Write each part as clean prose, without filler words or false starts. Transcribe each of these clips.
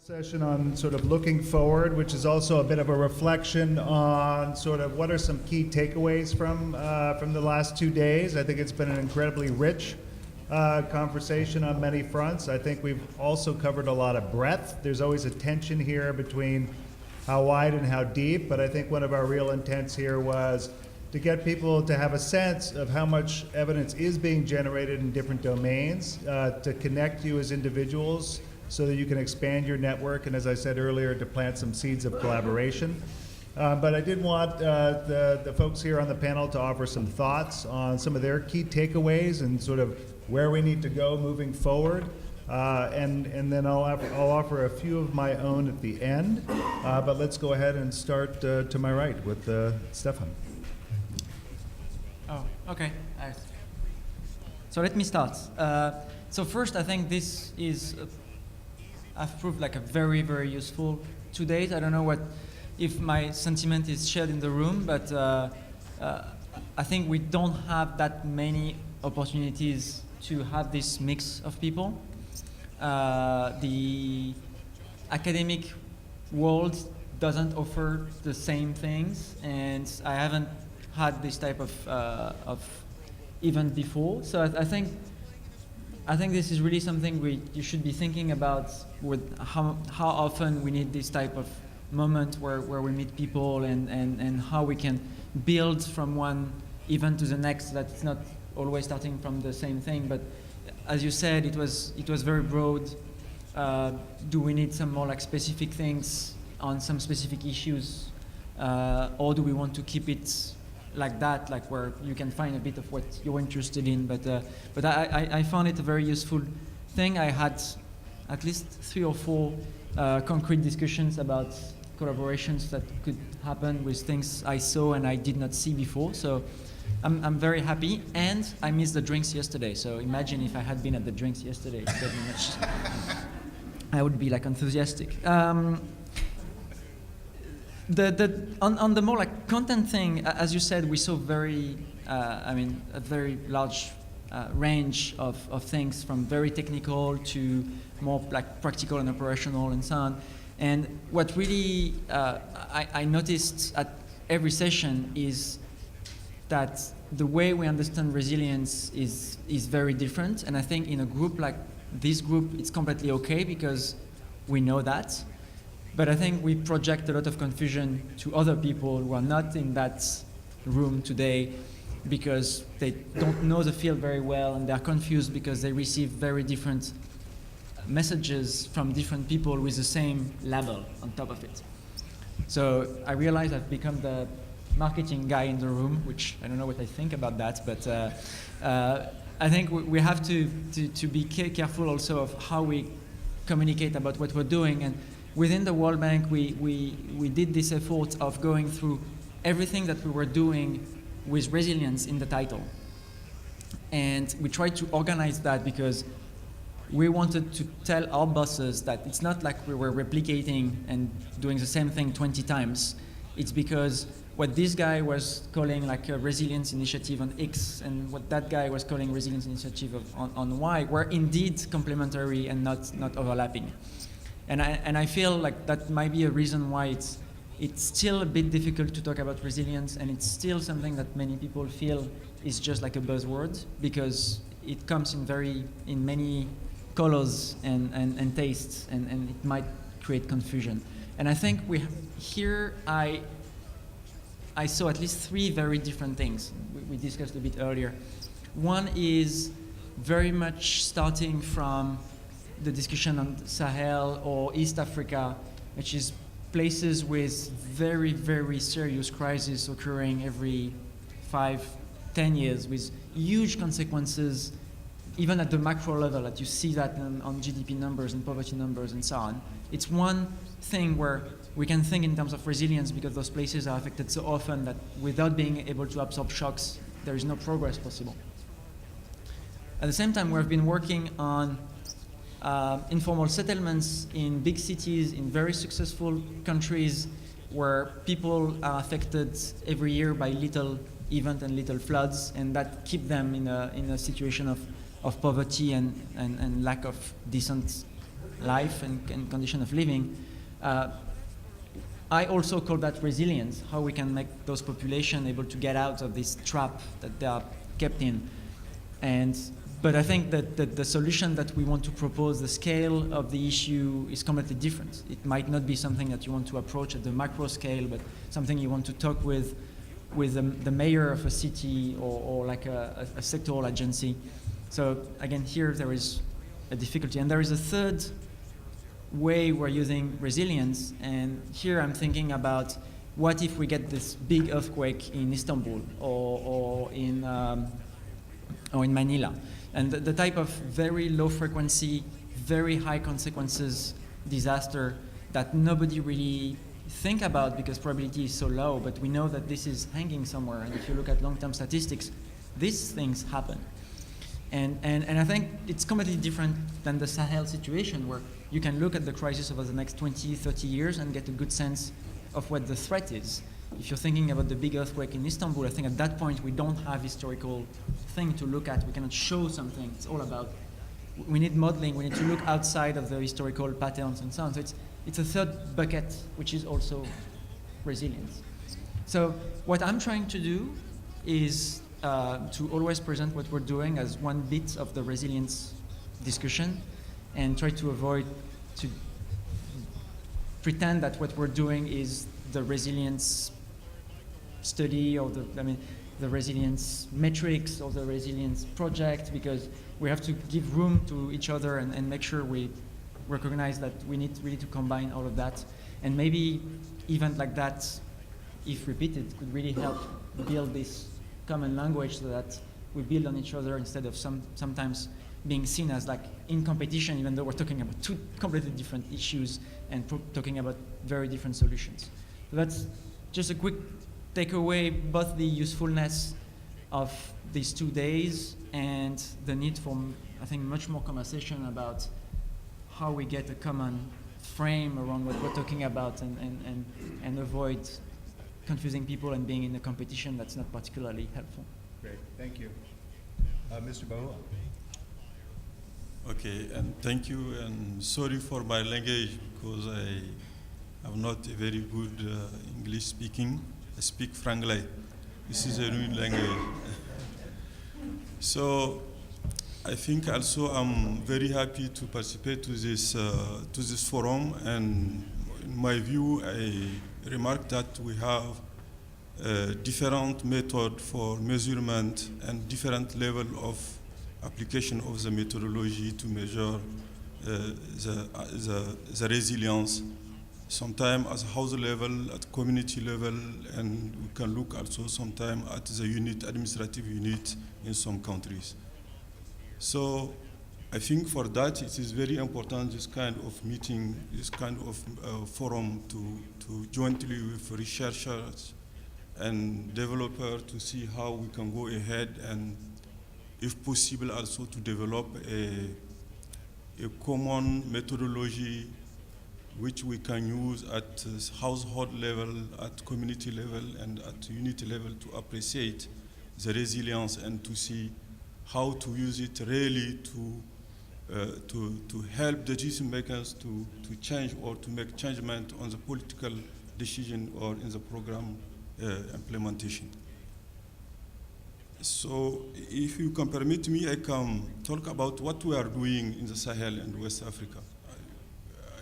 Session on sort of looking forward, which is also a bit of a reflection on sort of what are some key takeaways from the last 2 days. I think it's been an incredibly rich conversation on many fronts. I think we've also covered a lot of breadth. There's always a tension here between how wide and how deep, but I think one of our real intents here was to get people to have a sense of how much evidence is being generated in different domains, to connect you as individuals so that you can expand your network, and as I said earlier, to plant some seeds of collaboration. But I did want the folks here on the panel to offer some thoughts on some of their key takeaways and sort of where we need to go moving forward. And then I'll offer a few of my own at the end. But let's go ahead and start to my right with Stefan. Oh, okay. So let me start. So first, I think this is I've proved like a very, very useful 2 days. I don't know if my sentiment is shared in the room, but I think we don't have that many opportunities to have this mix of people. The academic world doesn't offer the same things, and I haven't had this type of event before. So I think this is really something you should be thinking about with how often we need this type of moment where we meet people and how we can build from one event to the next. That's not always starting from the same thing, but as you said, it was very broad. Do we need some more like specific things on some specific issues, or do we want to keep it like that, like where you can find a bit of what you're interested in? But I found it a very useful thing. I had at least 3 or 4 concrete discussions about collaborations that could happen with things I saw and I did not see before. So I'm very happy, and I missed the drinks yesterday. So imagine if I had been at the drinks yesterday, I would be like enthusiastic. On the more like content thing, as you said, we saw a very large range of things, from very technical to more like practical and operational and so on. And what really I noticed at every session is that the way we understand resilience is very different. And I think in a group like this group, it's completely okay because we know that. But I think we project a lot of confusion to other people who are not in that room today because they don't know the field very well, and they're confused because they receive very different messages from different people with the same label on top of it. So I realize I've become the marketing guy in the room, which I don't know what I think about that, but I think we have to be careful also of how we communicate about what we're doing. And within the World Bank, we did this effort of going through everything that we were doing with resilience in the title. And we tried to organize that because we wanted to tell our bosses that it's not like we were replicating and doing the same thing 20 times. It's because what this guy was calling like a resilience initiative on X and what that guy was calling resilience initiative on Y were indeed complementary and not overlapping. And I feel like that might be a reason why it's still a bit difficult to talk about resilience, and it's still something that many people feel is just like a buzzword because it comes in many colors and tastes, and it might create confusion. And I think I saw at least 3 very different things we discussed a bit earlier. One is very much starting from the discussion on Sahel or East Africa, which is places with very, very serious crises occurring every 5-10 years with huge consequences, even at the macro level, that you see that on GDP numbers and poverty numbers and so on. It's one thing where we can think in terms of resilience because those places are affected so often that without being able to absorb shocks, there is no progress possible. At the same time, we've been working on informal settlements in big cities, in very successful countries where people are affected every year by little event and little floods, and that keep them in a situation of poverty and lack of decent life and condition of living. I also call that resilience, how we can make those populations able to get out of this trap that they are kept in. But I think that the solution that we want to propose, the scale of the issue is completely different. It might not be something that you want to approach at the macro scale, but something you want to talk with the mayor of a city or like a sectoral agency. So again, here there is a difficulty. And there is a third way we're using resilience, and here I'm thinking about what if we get this big earthquake in Istanbul or in Manila, and the type of very low frequency, very high consequences disaster that nobody really think about because probability is so low, but we know that this is hanging somewhere, and if you look at long-term statistics, these things happen. And I think it's completely different than the Sahel situation, where you can look at the crisis over the next 20, 30 years and get a good sense of what the threat is. If you're thinking about the big earthquake in Istanbul, I think at that point we don't have historical thing to look at. We cannot show something. It's all about, we need modeling. We need to look outside of the historical patterns and so on. So it's a third bucket, which is also resilience. So what I'm trying to do is to always present what we're doing as one bit of the resilience discussion, and try to avoid to pretend that what we're doing is the resilience study or the resilience metrics or the resilience project, because we have to give room to each other and make sure we recognize that we need really to combine all of that. And maybe event like that, if repeated, could really help build this common language so that we build on each other instead of sometimes being seen as like in competition, even though we're talking about two completely different issues and talking about very different solutions. So that's just a quick takeaway, both the usefulness of these 2 days and the need for, I think, much more conversation about how we get a common frame around what we're talking about and avoid confusing people and being in a competition that's not particularly helpful. Great, thank you. Mr. Bahua. Okay, and thank you, and sorry for my language because I am not a very good English speaking. I speak Franglais. This is a new language. So I think also I'm very happy to participate to this forum, and in my view, I remarked that we have different method for measurement and different level of application of the methodology to measure the resilience, sometimes at house level, at community level, and we can look also sometimes at the administrative unit in some countries. So I think for that it is very important, this kind of meeting, this kind of forum to jointly with researchers and developers to see how we can go ahead and, if possible, also to develop a common methodology which we can use at household level, at community level, and at unity level to appreciate the resilience and to see how to use it really to help the decision makers to change or to make changement on the political decision or in the program implementation. So if you can permit me, I can talk about what we are doing in the Sahel and West Africa.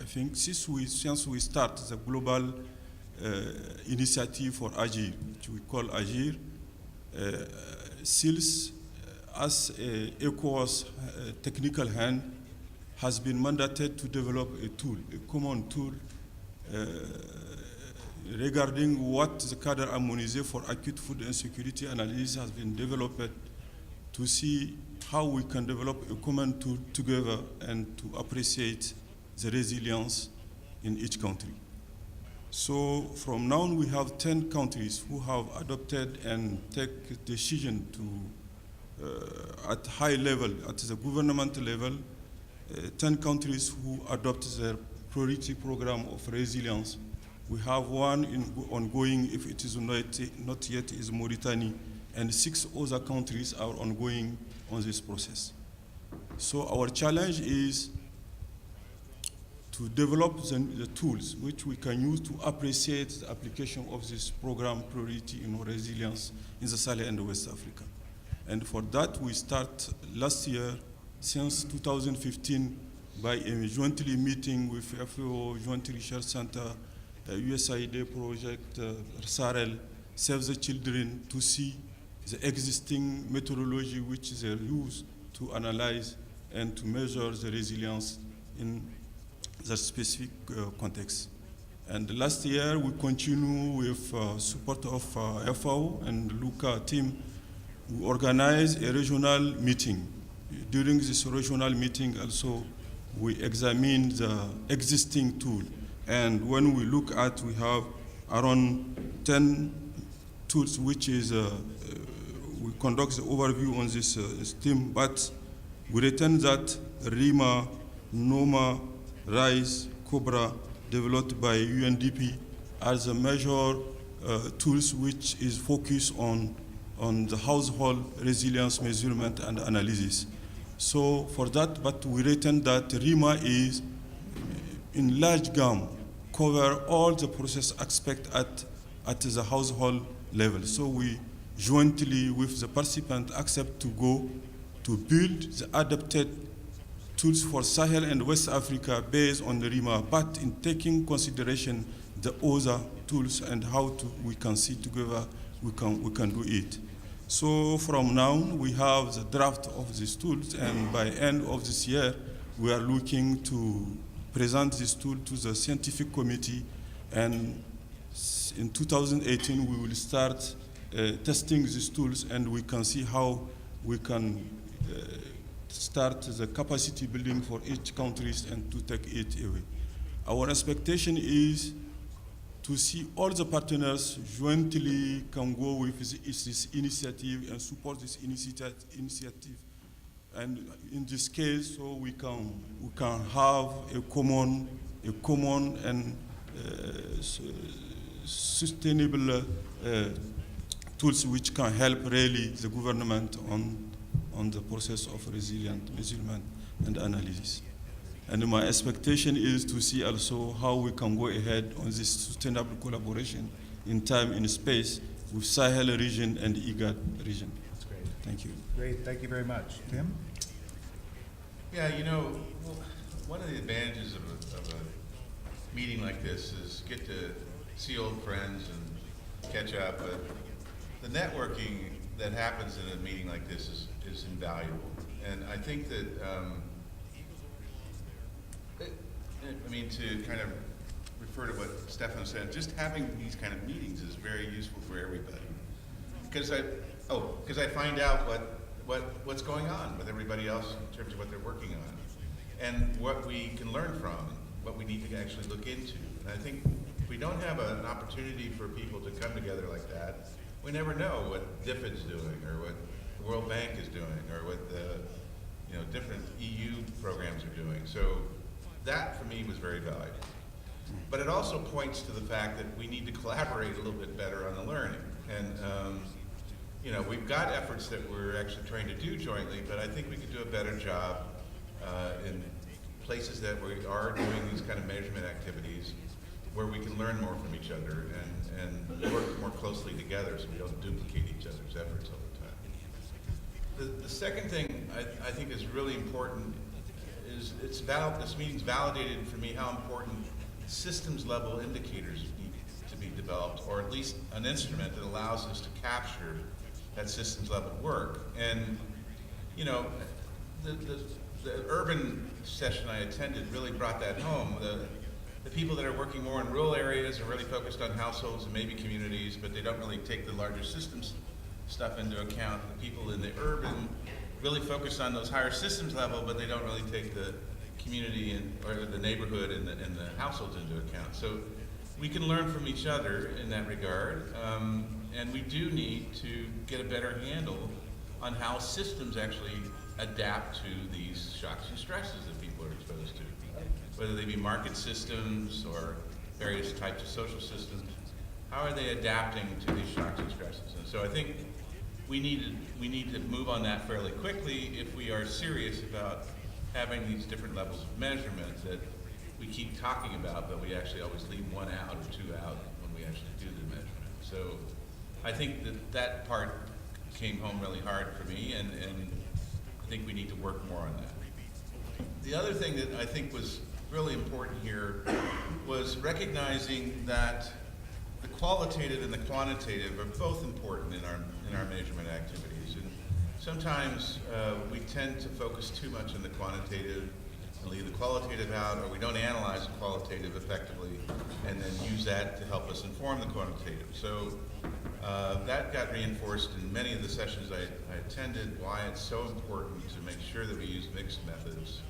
I think since we start the global initiative for AGIR, which we call AGIR, SILS as a ECOWAS technical hand has been mandated to develop a tool, a common tool regarding what the cadre harmonisé for acute food insecurity analysis has been developed to see how we can develop a common tool together and to appreciate the resilience in each country. So from now on, we have 10 countries who have adopted and take decision to, at high level, at the government level, 10 countries who adopt their priority program of resilience. We have one ongoing, if it is not yet, is Mauritania, and 6 other countries are ongoing on this process. So our challenge is to develop the tools which we can use to appreciate the application of this program priority in resilience in the Sahel and West Africa. And for that, we start last year, since 2015, by a jointly meeting with FAO, Joint Research Center, USAID project, SAREL, Save the Children, to see the existing methodology which they use to analyze and to measure the resilience in the specific context. And last year, we continue with support of FAO and LUCA team. We organized a regional meeting. During this regional meeting also, we examined the existing tool. And when we look at, we have around 10 tools, which is, we conduct the overview on this team, but we retain that RIMA, NOMA, RISE, COBRA, developed by UNDP, are the major tools which is focused on the household resilience measurement and analysis. So for that, but we retain that RIMA is in large gamut, cover all the process aspect at the household level. So we jointly with the participant accept to go to build the adapted tools for Sahel and West Africa based on the RIMA, but in taking consideration the other tools and how we can see together we can do it. So from now, we have the draft of these tools, and by end of this year, we are looking to present this tool to the scientific committee, and in 2018, we will start testing these tools, and we can see how we can start the capacity building for each country and to take it away. Our expectation is to see all the partners jointly can go with this initiative and support this initiative. And in this case, so we can have a common and sustainable tools which can help really the government on the process of resilient measurement and analysis. And my expectation is to see also how we can go ahead on this sustainable collaboration in time and space with Sahel region and IGAD region. That's great. Thank you. Great, thank you very much. Tim? Yeah, you know, one of the advantages of a meeting like this is get to see old friends and catch up. But the networking that happens in a meeting like this is invaluable. And I think that, I mean, to kind of refer to what Stefan said, just having these kind of meetings is very useful for everybody. Because I find out what's going on with everybody else in terms of what they're working on, and what we can learn from, what we need to actually look into. And I think if we don't have an opportunity for people to come together like that, we never know what DFID's doing, or what the World Bank is doing, or what the different EU programs are doing. So that, for me, was very valuable. But it also points to the fact that we need to collaborate a little bit better on the learning. And we've got efforts that we're actually trying to do jointly, but I think we could do a better job in places that we are doing these kind of measurement activities, where we can learn more from each other and work more closely together so we don't duplicate each other's efforts all the time. The second thing I think is really important is this meeting's validated for me how important systems level indicators need to be developed, or at least an instrument that allows us to capture that systems level work. And the urban session I attended really brought that home. The people that are working more in rural areas are really focused on households and maybe communities, but they don't really take the larger systems stuff into account. The people in the urban really focus on those higher systems level, but they don't really take the community or the neighborhood and the households into account. So we can learn from each other in that regard, and we do need to get a better handle on how systems actually adapt to these shocks and stresses that people are exposed to, whether they be market systems or various types of social systems. How are they adapting to these shocks and stresses? And so I think we need to move on that fairly quickly if we are serious about having these different levels of measurement that we keep talking about, but we actually always leave one out or two out when we actually do the measurement. So I think that part came home really hard for me, and I think we need to work more on that. The other thing that I think was really important here was recognizing that the qualitative and the quantitative are both important in our measurement activities. And sometimes we tend to focus too much on the quantitative and leave the qualitative out, or we don't analyze the qualitative effectively and then use that to help us inform the quantitative. So that got reinforced in many of the sessions I attended, why it's so important to make sure that we use mixed methods,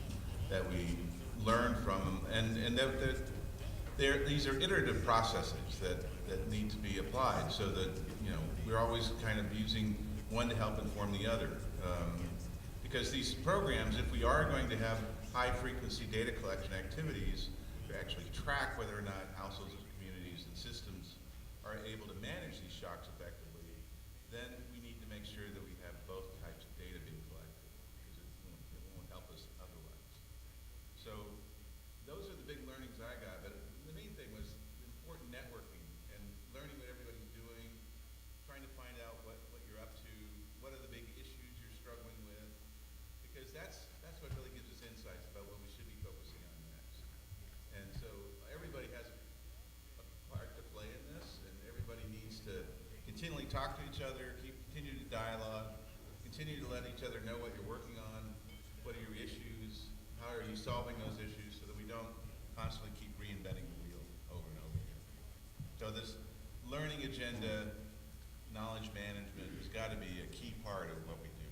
that we learn from them, and that these are iterative processes that need to be applied, so that we're always kind of using one to help inform the other. Because these programs, if we are going to have high frequency data collection activities to actually track whether or not households and communities and systems are able to manage these shocks effectively, then we need to make sure that we have both types of data being collected, because it won't help us otherwise. So those are the big learnings I got, but the main thing was important networking and learning what everybody's doing, trying to find out what you're up to, what are the big issues you're struggling with, because that's what really gives us insights about what we should be focusing on next. And so everybody has a part to play in this, and everybody needs to continually talk to each other, continue to dialogue, continue to let each other know what you're working on, what are your issues, how are you solving those issues, so that we don't constantly keep reinventing the wheel over and over again. So this learning agenda, knowledge management has got to be a key part of what we do.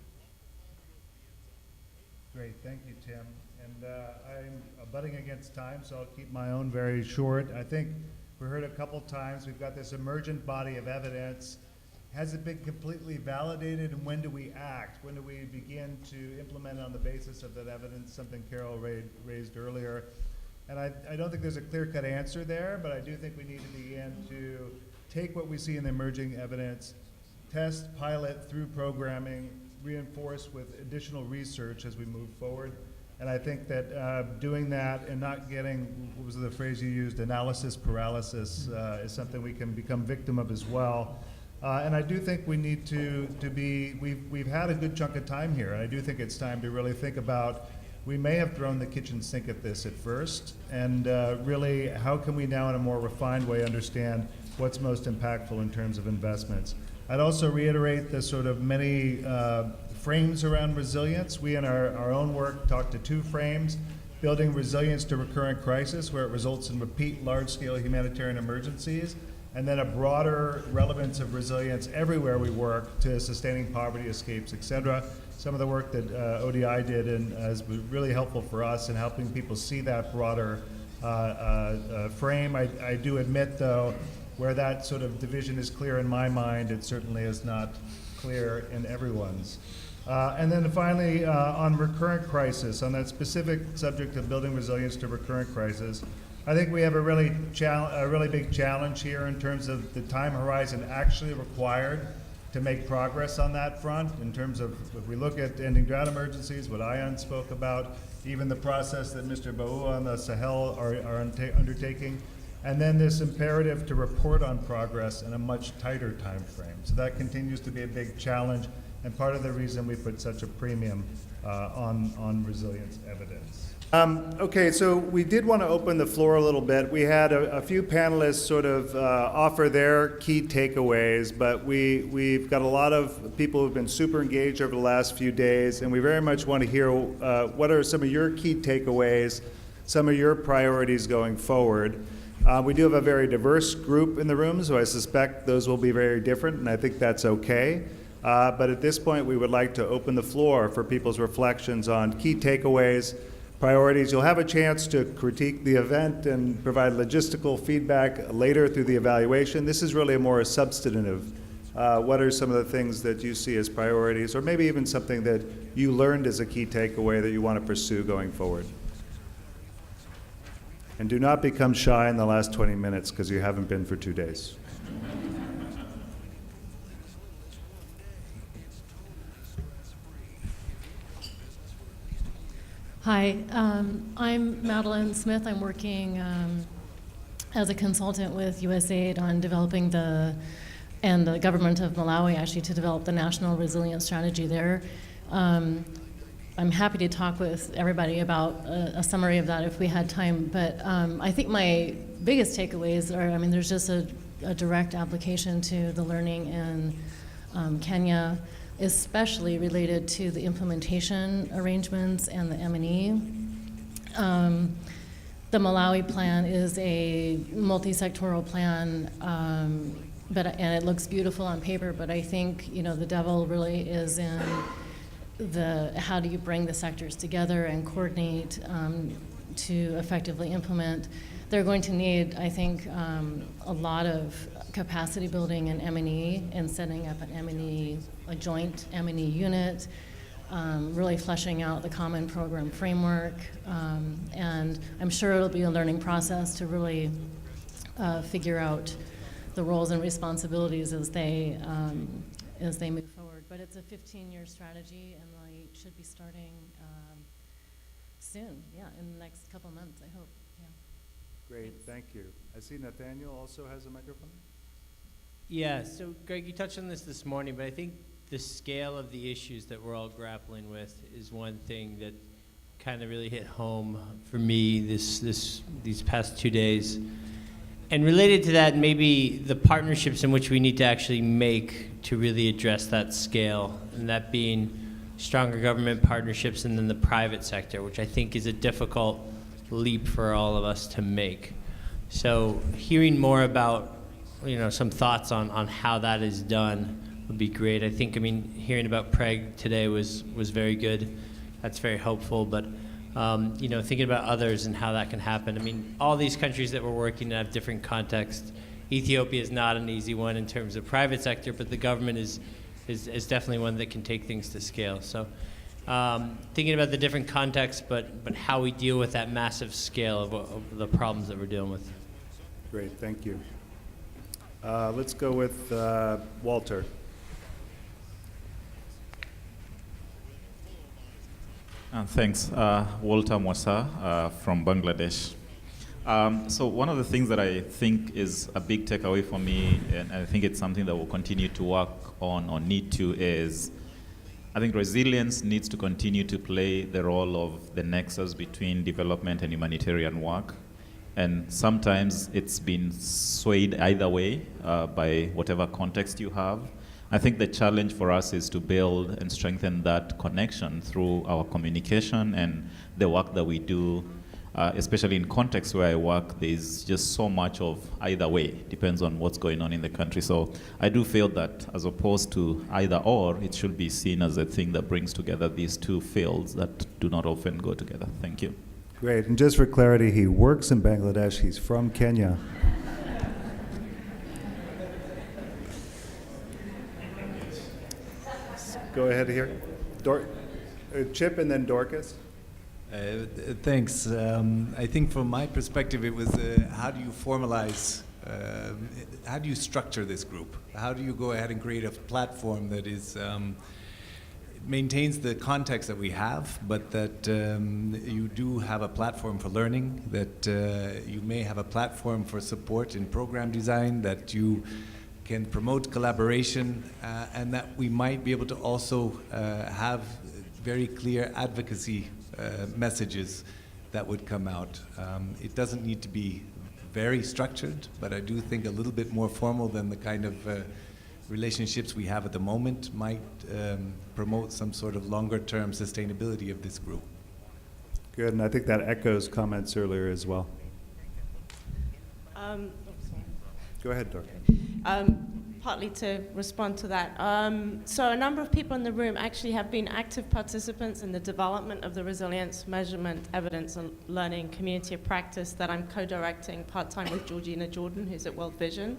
Great, thank you, Tim. And I'm abutting against time, so I'll keep my own very short. I think we heard a couple times, we've got this emergent body of evidence. Has it been completely validated, and when do we act? When do we begin to implement on the basis of that evidence, something Carol raised earlier? And I don't think there's a clear-cut answer there, but I do think we need to begin to take what we see in the emerging evidence, test, pilot through programming, reinforce with additional research as we move forward. And I think that doing that and not getting, what was the phrase you used, analysis paralysis, is something we can become victim of as well. And I do think we need to be, we've had a good chunk of time here, and I do think it's time to really think about, we may have thrown the kitchen sink at this at first, and really, how can we now in a more refined way understand what's most impactful in terms of investments? I'd also reiterate the sort of many frames around resilience. We in our own work talked to two frames: building resilience to recurrent crisis, where it results in repeat large-scale humanitarian emergencies, and then a broader relevance of resilience everywhere we work to sustaining poverty, escapes, et cetera. Some of the work that ODI did has been really helpful for us in helping people see that broader frame. I do admit, though, where that sort of division is clear in my mind, it certainly is not clear in everyone's. And then finally, on recurrent crisis, on that specific subject of building resilience to recurrent crisis, I think we have a really big challenge here in terms of the time horizon actually required to make progress on that front, in terms of, if we look at ending drought emergencies, what Ayan spoke about, even the process that Mr. Baua and the Sahel are undertaking, and then this imperative to report on progress in a much tighter time frame. So that continues to be a big challenge, and part of the reason we put such a premium on resilience evidence. Okay, so we did want to open the floor a little bit. We had a few panelists sort of offer their key takeaways, but we've got a lot of people who've been super engaged over the last few days, and we very much want to hear what are some of your key takeaways, some of your priorities going forward. We do have a very diverse group in the room, so I suspect those will be very different, and I think that's okay. But at this point, we would like to open the floor for people's reflections on key takeaways, priorities. You'll have a chance to critique the event and provide logistical feedback later through the evaluation. This is really a more substantive. What are some of the things that you see as priorities, or maybe even something that you learned as a key takeaway that you want to pursue going forward? And do not become shy in the last 20 minutes, because you haven't been for 2 days. Hi, I'm Madeline Smith. I'm working as a consultant with USAID on developing and the government of Malawi actually to develop the national resilience strategy there. I'm happy to talk with everybody about a summary of that if we had time, but I think my biggest takeaways are, I mean, there's just a direct application to the learning in Kenya, especially related to the implementation arrangements and the M&E. The Malawi plan is a multi-sectoral plan, and it looks beautiful on paper, but I think, you know, the devil really is in how do you bring the sectors together and coordinate to effectively implement. They're going to need, I think, a lot of capacity building in M&E and setting up a joint M&E unit, really fleshing out the common program framework, and I'm sure it'll be a learning process to really figure out the roles and responsibilities as they move forward. But it's a 15-year strategy, and we should be starting soon, in the next couple months, I hope, Great, thank you. I see Nathaniel also has a microphone. Yeah, so Greg, you touched on this morning, but I think the scale of the issues that we're all grappling with is one thing that kind of really hit home for me these past 2 days. And related to that, maybe the partnerships in which we need to actually make to really address that scale, and that being stronger government partnerships and then the private sector, which I think is a difficult leap for all of us to make. So hearing more about, you know, some thoughts on how that is done would be great. I think, I mean, hearing about Preg today was very good. That's very hopeful, but you know, thinking about others and how that can happen. I mean, all these countries that we're working in have different contexts. Ethiopia is not an easy one in terms of private sector, but the government is definitely one that can take things to scale. So thinking about the different contexts, but how we deal with that massive scale of the problems that we're dealing with. Great, thank you. Let's go with Walter. Thanks. Walter Mwasa from Bangladesh. So one of the things that I think is a big takeaway for me, and I think it's something that we'll continue to work on or need to, is I think resilience needs to continue to play the role of the nexus between development and humanitarian work. And sometimes it's been swayed either way by whatever context you have. I think the challenge for us is to build and strengthen that connection through our communication and the work that we do, especially in contexts where I work. There's just so much of either way, depends on what's going on in the country. So I do feel that as opposed to either or, it should be seen as a thing that brings together these two fields that do not often go together. Thank you. Great, and just for clarity, he works in Bangladesh, he's from Kenya. Go ahead here. Chip and then Dorcas. Thanks. I think from my perspective, it was how do you formalize, how do you structure this group? How do you go ahead and create a platform that is maintains the context that we have, but that you do have a platform for learning, that you may have a platform for support in program design, that you can promote collaboration, and that we might be able to also have very clear advocacy messages that would come out. It doesn't need to be very structured, but I do think a little bit more formal than the kind of relationships we have at the moment might promote some sort of longer-term sustainability of this group. Good, and I think that echoes comments earlier as well. Go ahead, Dorcas. Partly to respond to that. So a number of people in the room actually have been active participants in the development of the resilience measurement evidence and learning community of practice that I'm co-directing part-time with Georgina Jordan, who's at World Vision.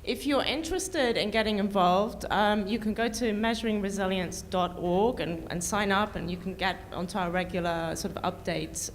If you're interested in getting involved, you can go to measuringresilience.org and sign up, and you can get onto our regular sort of updates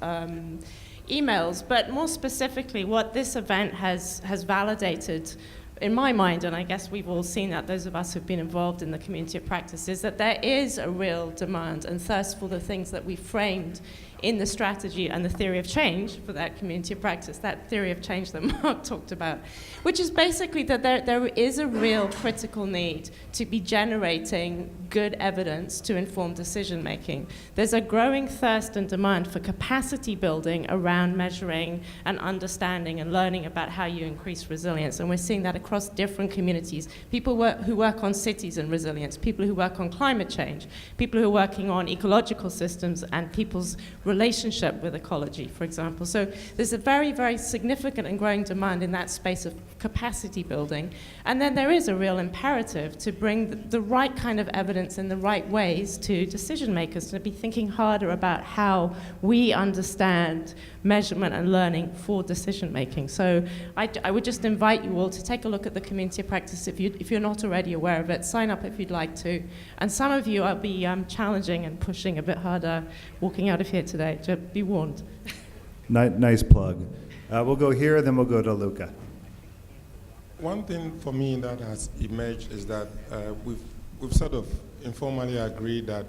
emails. But more specifically, what this event has validated in my mind, and I guess we've all seen that, those of us who've been involved in the community of practice, is that there is a real demand and thirst for the things that we framed in the strategy and the theory of change for that community of practice, that theory of change that Mark talked about, which is basically that there is a real critical need to be generating good evidence to inform decision making. There's a growing thirst and demand for capacity building around measuring and understanding and learning about how you increase resilience, and we're seeing that across different communities. People who work on cities and resilience, people who work on climate change, people who are working on ecological systems and people's relationship with ecology, for example. So there's a very, very significant and growing demand in that space of capacity building. And then there is a real imperative to bring the right kind of evidence in the right ways to decision makers, to be thinking harder about how we understand measurement and learning for decision making. So I would just invite you all to take a look at the community of practice if you're not already aware of it. Sign up if you'd like to. And some of you I'll be challenging and pushing a bit harder walking out of here today, to be warned. Nice plug. We'll go here, then we'll go to Luca. One thing for me that has emerged is that we've sort of informally agreed that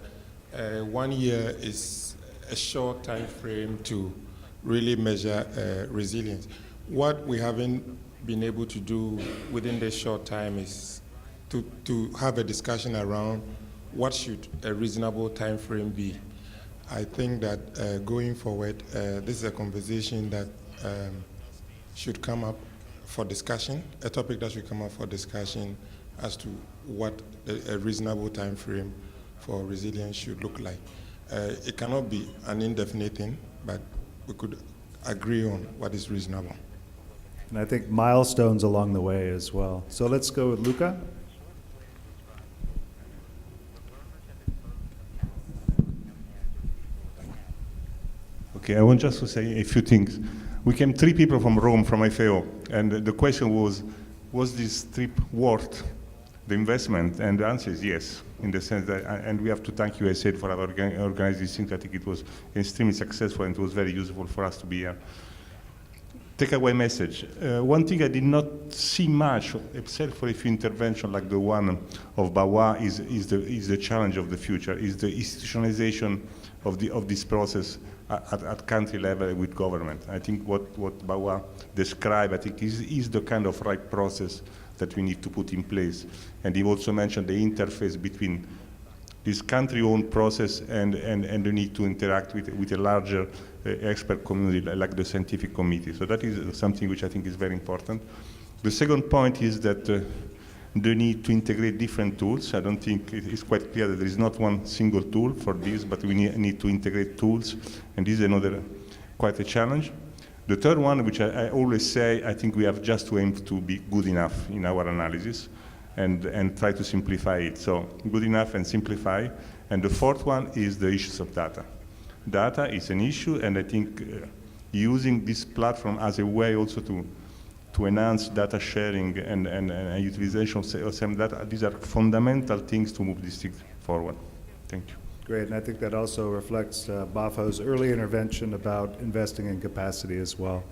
1 year is a short time frame to really measure resilience. What we haven't been able to do within this short time is to have a discussion around what should a reasonable time frame be. I think that going forward, this is a conversation that should come up for discussion, a topic that should come up for discussion as to what a reasonable time frame for resilience should look like. It cannot be an indefinite thing, but we could agree on what is reasonable. And I think milestones along the way as well. So let's go with Luca. Okay, I want just to say a few things. We came 3 people from Rome, from FAO, and the question was this trip worth the investment? And the answer is yes, in the sense that, and we have to thank USAID for organizing these things. I think it was extremely successful and it was very useful for us to be here. Takeaway message. One thing I did not see much, except for a few interventions like the one of Bawa, is the challenge of the future, is the institutionalization of this process at country level with government. I think what Bawa described, I think is the kind of right process that we need to put in place. And he also mentioned the interface between this country-owned process and the need to interact with a larger expert community like the scientific committee. So that is something which I think is very important. The second point is that the need to integrate different tools. I don't think it is quite clear that there is not one single tool for this, but we need to integrate tools, and this is another quite a challenge. The third one, which I always say, I think we have just to aim to be good enough in our analysis and try to simplify it. So good enough and simplify. And the fourth one is the issues of data. Data is an issue, and I think using this platform as a way also to enhance data sharing and utilization of same data, these are fundamental things to move this thing forward. Thank you. Great, and I think that also reflects BAFO's early intervention about investing in capacity as well.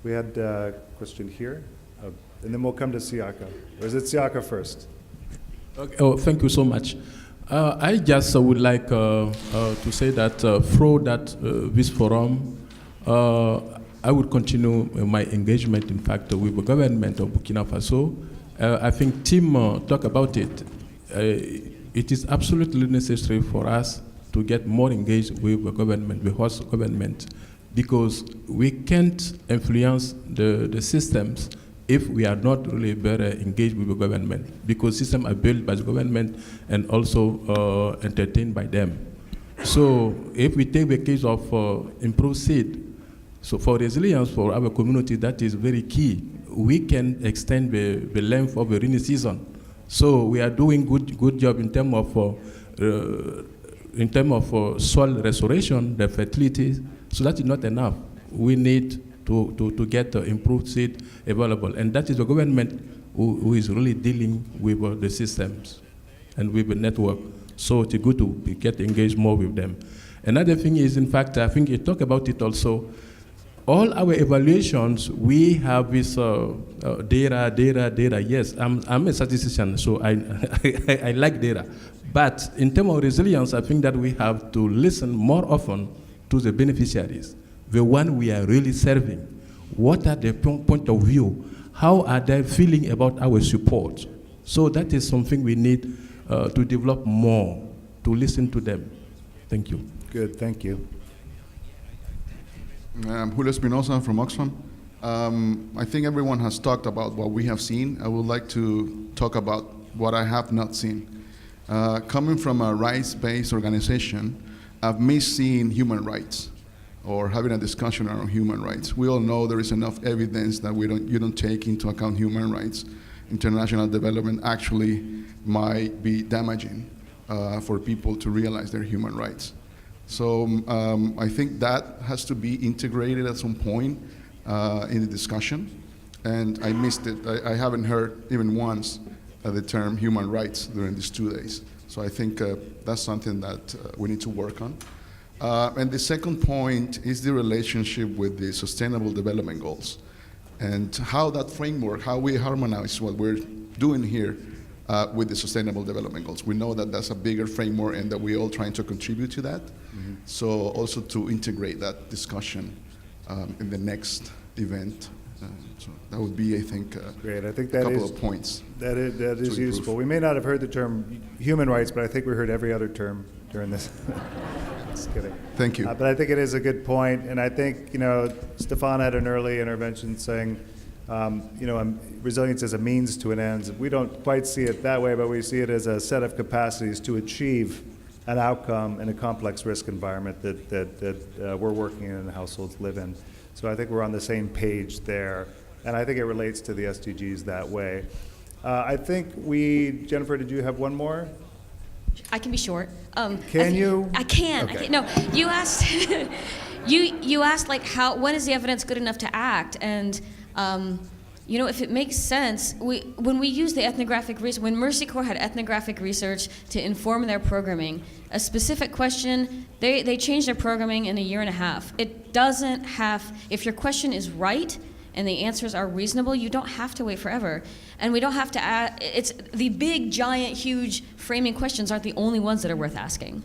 We had a question here, and then we'll come to Siaka. Or is it Siaka first? Okay. Oh, thank you so much. I just would like to say that through this forum, I would continue my engagement, in fact, with the government of Burkina Faso. I think Tim talked about it. It is absolutely necessary for us to get more engaged with the government, the host government, because we can't influence the systems if we are not really very engaged with the government, because systems are built by the government and also entertained by them. So if we take the case of improved seed, so for resilience for our community, that is very key. We can extend the length of the rainy season. So we are doing good job in terms of soil restoration, the fertility. So that is not enough. We need to get improved seed available, and that is the government who is really dealing with the systems and with the network. So it's good to get engaged more with them. Another thing is, in fact, I think you talk about it also. All our evaluations, we have this data. Yes, I'm a statistician, so I like data. But in terms of resilience, I think that we have to listen more often to the beneficiaries, the one we are really serving. What are their point of view? How are they feeling about our support? So that is something we need to develop more, to listen to them. Thank you. Good, thank you. Julio Espinosa from Oxfam. I think everyone has talked about what we have seen. I would like to talk about what I have not seen. Coming from a rights-based organization, I've missed seeing human rights or having a discussion around human rights. We all know there is enough evidence that you don't take into account human rights. International development actually might be damaging for people to realize their human rights. So I think that has to be integrated at some point in the discussion, and I missed it. I haven't heard even once the term human rights during these 2 days. So I think that's something that we need to work on. And the second point is the relationship with the Sustainable Development Goals and how that framework, how we harmonize what we're doing here with the Sustainable Development Goals. We know that that's a bigger framework and that we're all trying to contribute to that. Mm-hmm. So also to integrate that discussion in the next event. So that would be, I think, Great. I think a that couple is, of points. that is improve. useful. We may not have heard the term human rights, but I think we heard every other term during this. Just kidding. Thank you. But I think it is a good point, and I think, Stefan had an early intervention saying, resilience as a means to an end. We don't quite see it that way, but we see it as a set of capacities to achieve an outcome in a complex risk environment that we're working in and households live in. So I think we're on the same page there, and I think it relates to the SDGs that way. I think Jennifer, did you have one more? I can be short. Can you? I can. Okay. No, you asked. you asked like when is the evidence good enough to act? And if it makes sense, when we use the ethnographic research, when Mercy Corps had ethnographic research to inform their programming, a specific question, they changed their programming in a year and a half. It doesn't have. If your question is right and the answers are reasonable, you don't have to wait forever. And we don't have to add, it's the big, giant, huge framing questions aren't the only ones that are worth asking.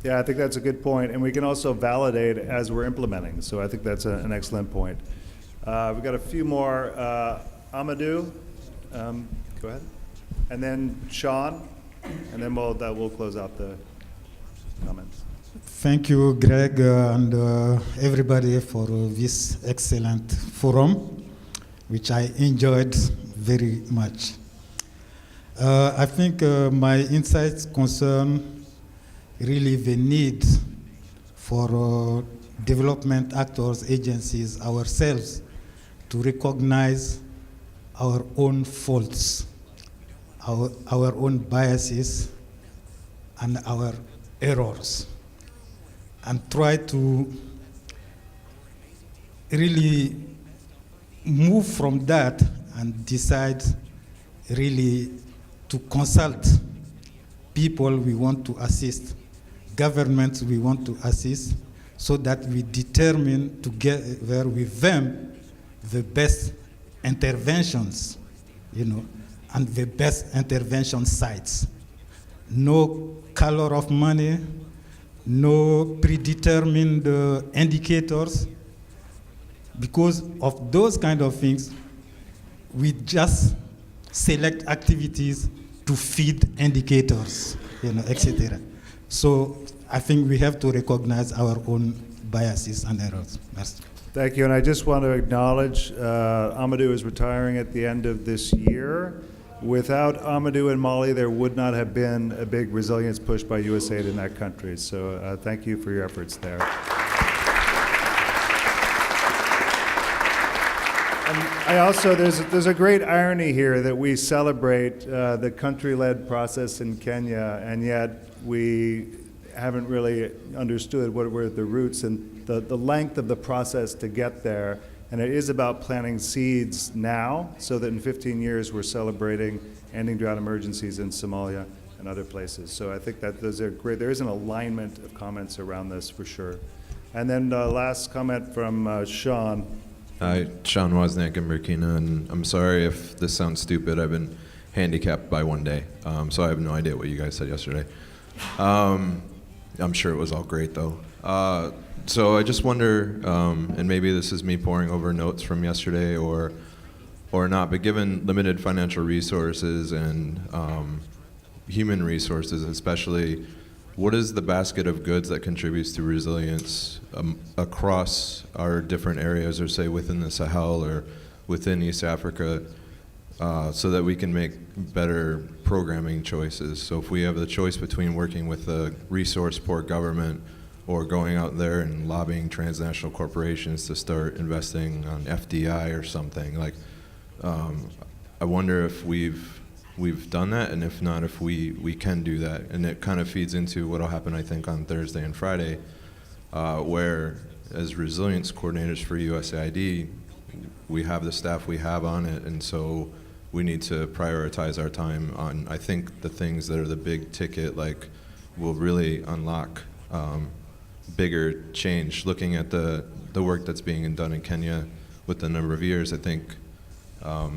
Yeah, I think that's a good point, and we can also validate as we're implementing. So I think that's an excellent point. We've got a few more. Amadou, go ahead. And then Sean, and then we'll close out the comments. Thank you, Greg, and everybody for this excellent forum, which I enjoyed very much. I think my insights concern really the need for development actors, agencies, ourselves, to recognize our own faults, our own biases, and our errors, and try to really move from that and decide really to consult people we want to assist, governments we want to assist, so that we determine together with them the best interventions, and the best intervention sites. No color of money, no predetermined indicators. Because of those kind of things, we just select activities to feed indicators, etc. So I think we have to recognize our own biases and errors. Merci. Thank you, and I just want to acknowledge Amadou is retiring at the end of this year. Without Amadou and Mali, there would not have been a big resilience push by USAID in that country. So thank you for your efforts there. And I also, there's a great irony here that we celebrate the country-led process in Kenya, and yet we haven't really understood what were the roots and the length of the process to get there. And it is about planting seeds now, so that in 15 years we're celebrating ending drought emergencies in Somalia and other places. So I think that those are great. There is an alignment of comments around this for sure. And then last comment from Sean. Hi, Sean Wozniak in Burkina, and I'm sorry if this sounds stupid. I've been handicapped by one day, so I have no idea what you guys said yesterday. I'm sure it was all great though. So I just wonder, and maybe this is me poring over notes from yesterday or not, but given limited financial resources and human resources especially, what is the basket of goods that contributes to resilience across our different areas, or say within the Sahel or within East Africa, so that we can make better programming choices? So if we have the choice between working with a resource-poor government or going out there and lobbying transnational corporations to start investing on FDI or something, like, I wonder if we've done that, and if not, if we can do that. And it kind of feeds into what will happen, I think, on Thursday and Friday, where as resilience coordinators for USAID, we have the staff we have on it, and so we need to prioritize our time on, I think, the things that are the big ticket, like, will really unlock bigger change. Looking at the work that's being done in Kenya with the number of years, I think,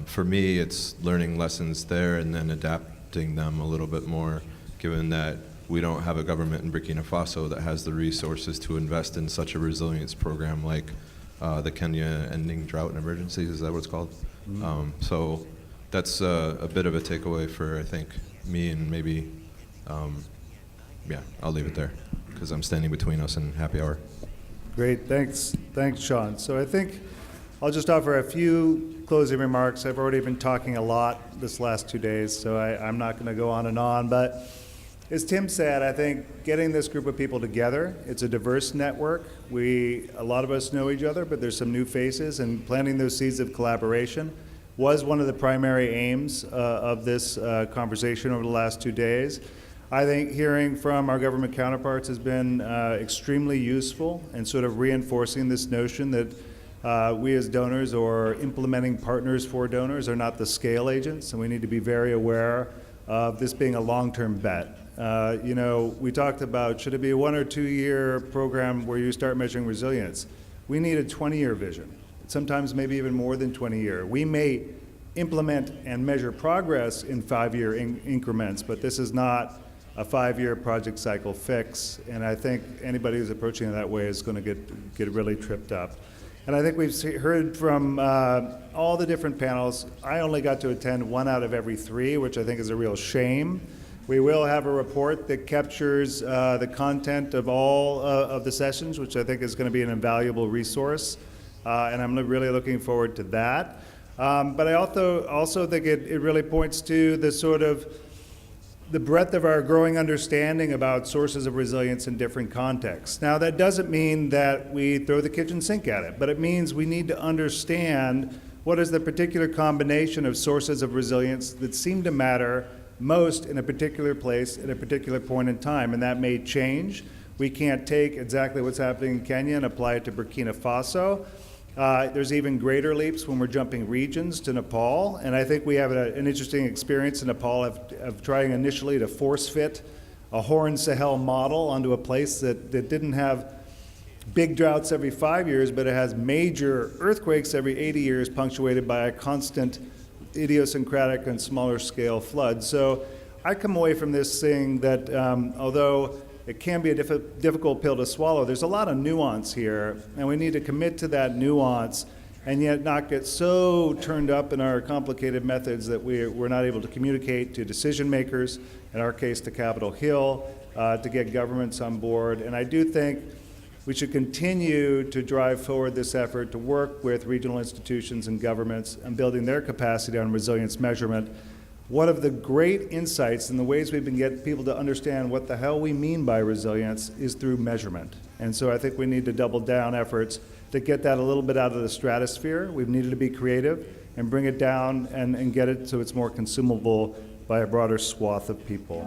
for me, it's learning lessons there and then adapting them a little bit more, given that we don't have a government in Burkina Faso that has the resources to invest in such a resilience program like the Kenya Ending Drought and Emergencies, is that what it's called? Mm-hmm. So that's a bit of a takeaway for, I think, me, and maybe, yeah, I'll leave it there because I'm standing between us and happy hour. Great, thanks, Sean. So I think I'll just offer a few closing remarks. I've already been talking a lot this last 2 days, so I'm not going to go on and on. But as Tim said, I think getting this group of people together, it's a diverse network. A lot of us know each other, but there's some new faces, and planting those seeds of collaboration was one of the primary aims of this conversation over the last 2 days. I think hearing from our government counterparts has been extremely useful in sort of reinforcing this notion that we as donors or implementing partners for donors are not the scale agents, and we need to be very aware of this being a long-term bet. You know, we talked about, should it be a 1 or 2 year program where you start measuring resilience? We need a 20-year vision, sometimes maybe even more than 20-year. We may implement and measure progress in 5-year increments, but this is not a 5-year project cycle fix, and I think anybody who's approaching it that way is going to get really tripped up. And I think we've heard from all the different panels. I only got to attend 1 out of every 3, which I think is a real shame. We will have a report that captures the content of all of the sessions, which I think is going to be an invaluable resource, and I'm really looking forward to that. But I also think it really points to the sort of the breadth of our growing understanding about sources of resilience in different contexts. Now, that doesn't mean that we throw the kitchen sink at it, but it means we need to understand what is the particular combination of sources of resilience that seem to matter most in a particular place at a particular point in time, and that may change. We can't take exactly what's happening in Kenya and apply it to Burkina Faso. There's even greater leaps when we're jumping regions to Nepal, and I think we have an interesting experience in Nepal of trying initially to force fit a Horn Sahel model onto a place that didn't have big droughts every 5 years, but it has major earthquakes every 80 years, punctuated by a constant idiosyncratic and smaller scale flood. So I come away from this saying that although it can be a difficult pill to swallow, there's a lot of nuance here, and we need to commit to that nuance and yet not get so turned up in our complicated methods that we're not able to communicate to decision makers, in our case to Capitol Hill, to get governments on board. And I do think we should continue to drive forward this effort to work with regional institutions and governments and building their capacity on resilience measurement. One of the great insights and the ways we've been getting people to understand what the hell we mean by resilience is through measurement. And so I think we need to double down efforts to get that a little bit out of the stratosphere. We've needed to be creative and bring it down and get it so it's more consumable by a broader swath of people.